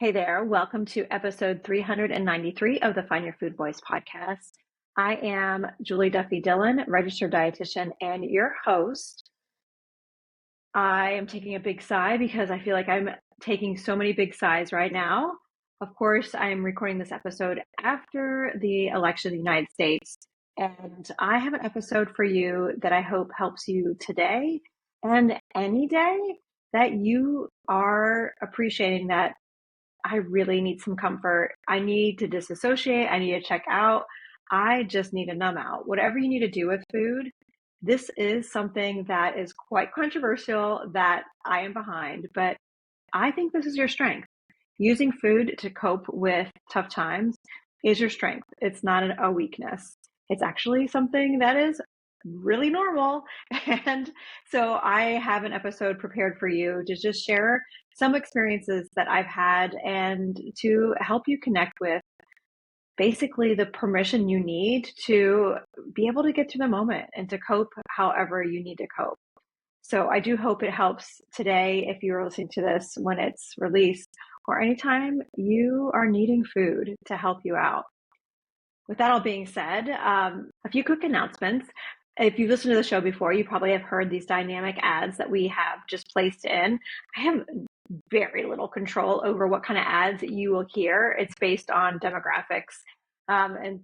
Hey there, welcome to episode 393 of the Find Your Food Voice podcast. I am Julie Duffy Dillon, registered dietitian and your host. I am taking a big sigh because I feel like I'm taking so many big sighs right now. Of course, I'm recording this episode after the election of the United States, and I have an episode for you that I hope helps you today and any day that you are appreciating that I really need some comfort. I need to disassociate. I need to check out. I just need to numb out. Whatever you need to do with food, this is something that is quite controversial that I am behind, but I think this is your strength. Using food to cope with tough times is your strength. It's not a weakness. It's actually something that is really normal. And so I have an episode prepared for you to just share some experiences that I've had and to help you connect with basically the permission you need to be able to get through the moment and to cope however you need to cope. So I do hope it helps today if you're listening to this when it's released or anytime you are needing food to help you out. With that all being said, a few quick announcements. If you've listened to the show before, you probably have heard these dynamic ads that we have just placed in. I have very little control over what kind of ads you will hear. It's based on demographics and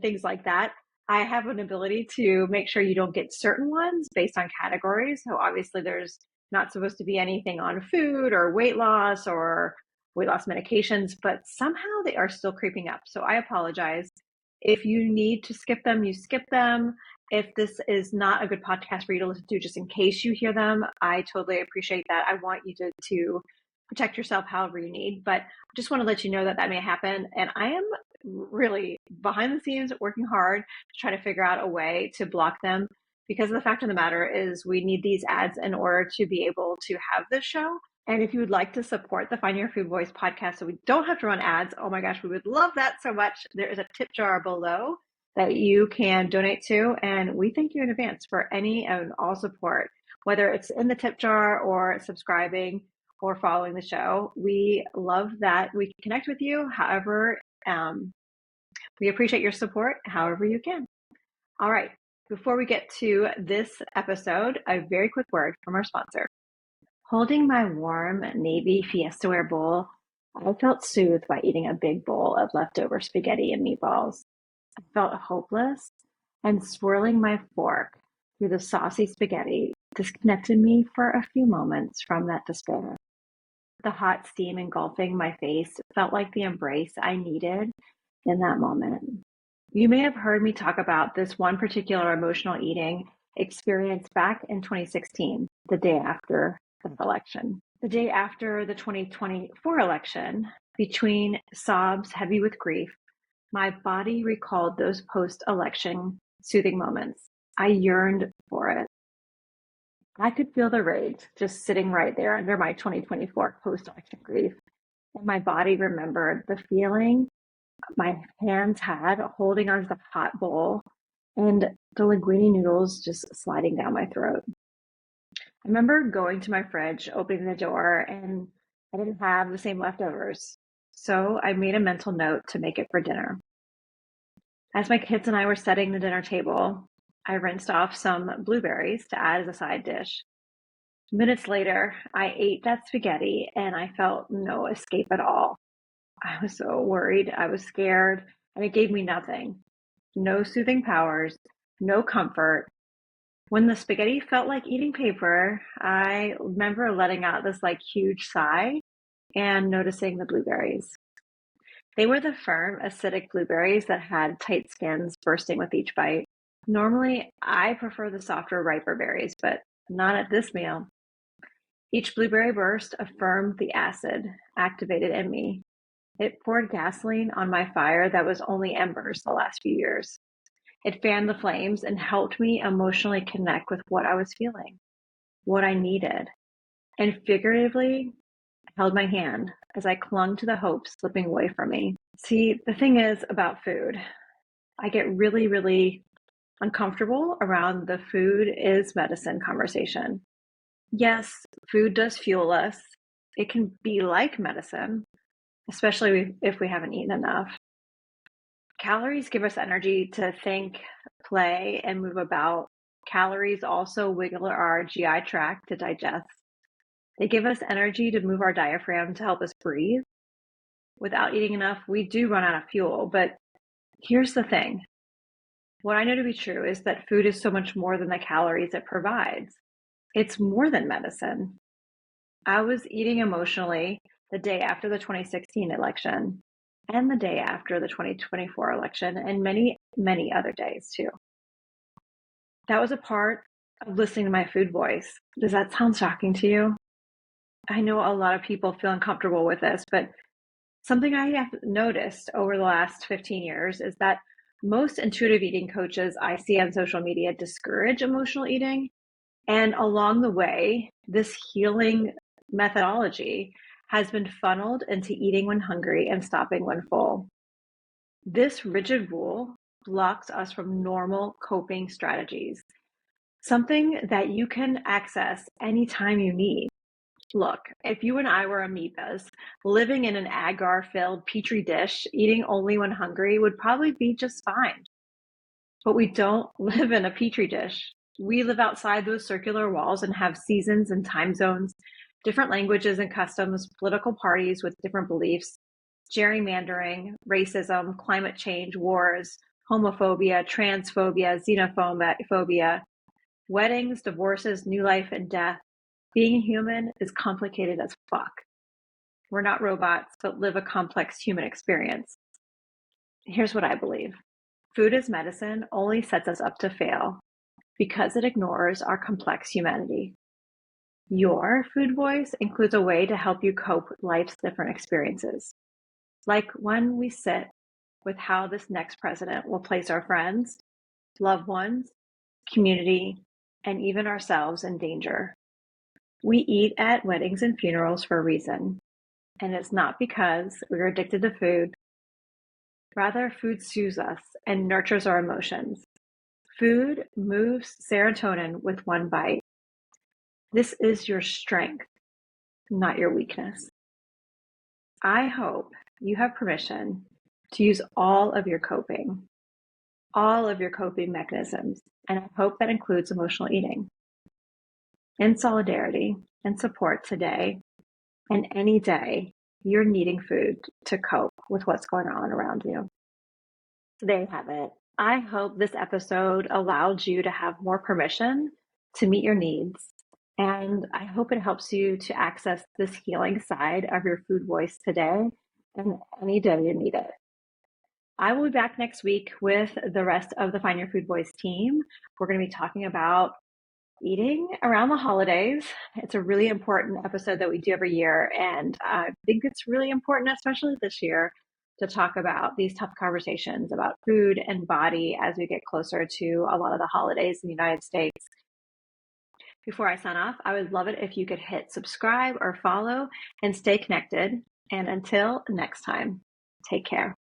things like that. I have an ability to make sure you don't get certain ones based on categories. So obviously there's not supposed to be anything on food or weight loss medications, but somehow they are still creeping up. So I apologize. If you need to skip them, you skip them. If this is not a good podcast for you to listen to, just in case you hear them, I totally appreciate that. I want you to protect yourself however you need, but I just want to let you know that may happen. And I am really behind the scenes working hard to try to figure out a way to block them, because the fact of the matter is we need these ads in order to be able to have this show. And if you would like to support the Find Your Food Voice podcast so we don't have to run ads, oh my gosh, we would love that so much. There is a tip jar below that you can donate to, and we thank you in advance for any and all support, whether it's in the tip jar or subscribing or following the show. We love that we can connect with you. However, we appreciate your support however you can. All right, before we get to this episode, a very quick word from our sponsor. Holding my warm navy fiestaware bowl, I felt soothed by eating a big bowl of leftover spaghetti and meatballs. I felt hopeless, and swirling my fork through the saucy spaghetti disconnected me for a few moments from that despair. The hot steam engulfing my face felt like the embrace I needed in that moment. You may have heard me talk about this one particular emotional eating experience back in 2016, the day after the election. The day after the 2024 election, between sobs heavy with grief, my body recalled those post-election soothing moments. I yearned for it. I could feel the rage just sitting right there under my 2024 post-election grief. And my body remembered the feeling my hands had holding onto the hot bowl and the linguine noodles just sliding down my throat. I remember going to my fridge, opening the door, and I didn't have the same leftovers. So I made a mental note to make it for dinner. As my kids and I were setting the dinner table, I rinsed off some blueberries to add as a side dish. Minutes later, I ate that spaghetti and I felt no escape at all. I was so worried, I was scared, and it gave me nothing. No soothing powers, no comfort. When the spaghetti felt like eating paper, I remember letting out this huge sigh and noticing the blueberries. They were the firm, acidic blueberries that had tight skins bursting with each bite. Normally, I prefer the softer, riper berries, but not at this meal. Each blueberry burst affirmed the acid activated in me. It poured gasoline on my fire that was only embers the last few years. It fanned the flames and helped me emotionally connect with what I was feeling, what I needed, and figuratively held my hand as I clung to the hope slipping away from me. See, the thing is about food, I get really, really uncomfortable around the food is medicine conversation. Yes, food does fuel us. It can be like medicine, especially if we haven't eaten enough. Calories give us energy to think, play, and move about. Calories also wiggle our GI tract to digest. They give us energy to move our diaphragm to help us breathe. Without eating enough, we do run out of fuel. But here's the thing. What I know to be true is that food is so much more than the calories it provides. It's more than medicine. I was eating emotionally the day after the 2016 election and the day after the 2024 election and many, many other days too. That was a part of listening to my food voice. Does that sound shocking to you? I know a lot of people feel uncomfortable with this, but something I have noticed over the last 15 years is that most intuitive eating coaches I see on social media discourage emotional eating. And along the way, this healing methodology has been funneled into eating when hungry and stopping when full. This rigid rule blocks us from normal coping strategies, something that you can access anytime you need. Look, if you and I were amoebas living in an agar-filled petri dish, eating only when hungry would probably be just fine. But we don't live in a petri dish. We live outside those circular walls and have seasons and time zones, different languages and customs, political parties with different beliefs, gerrymandering, racism, climate change, wars, homophobia, transphobia, xenophobia, weddings, divorces, new life, and death. Being human is complicated as fuck. We're not robots, but live a complex human experience. Here's what I believe. Food as medicine only sets us up to fail because it ignores our complex humanity. Your food voice includes a way to help you cope with life's different experiences. Like when we sit with how this next president will place our friends, loved ones, community, and even ourselves in danger. We eat at weddings and funerals for a reason, and it's not because we're addicted to food. Rather, food soothes us and nurtures our emotions. Food moves serotonin with one bite. This is your strength, not your weakness. I hope you have permission to use all of your coping mechanisms, and I hope that includes emotional eating. In solidarity and support today and any day you're needing food to cope with what's going on around you. So there you have it. I hope this episode allowed you to have more permission to meet your needs. And I hope it helps you to access this healing side of your food voice today and any day you need it. I will be back next week with the rest of the Find Your Food Voice team. We're going to be talking about eating around the holidays. It's a really important episode that we do every year. And I think it's really important, especially this year, to talk about these tough conversations about food and body as we get closer to a lot of the holidays in the United States. Before I sign off, I would love it if you could hit subscribe or follow and stay connected. And until next time, take care.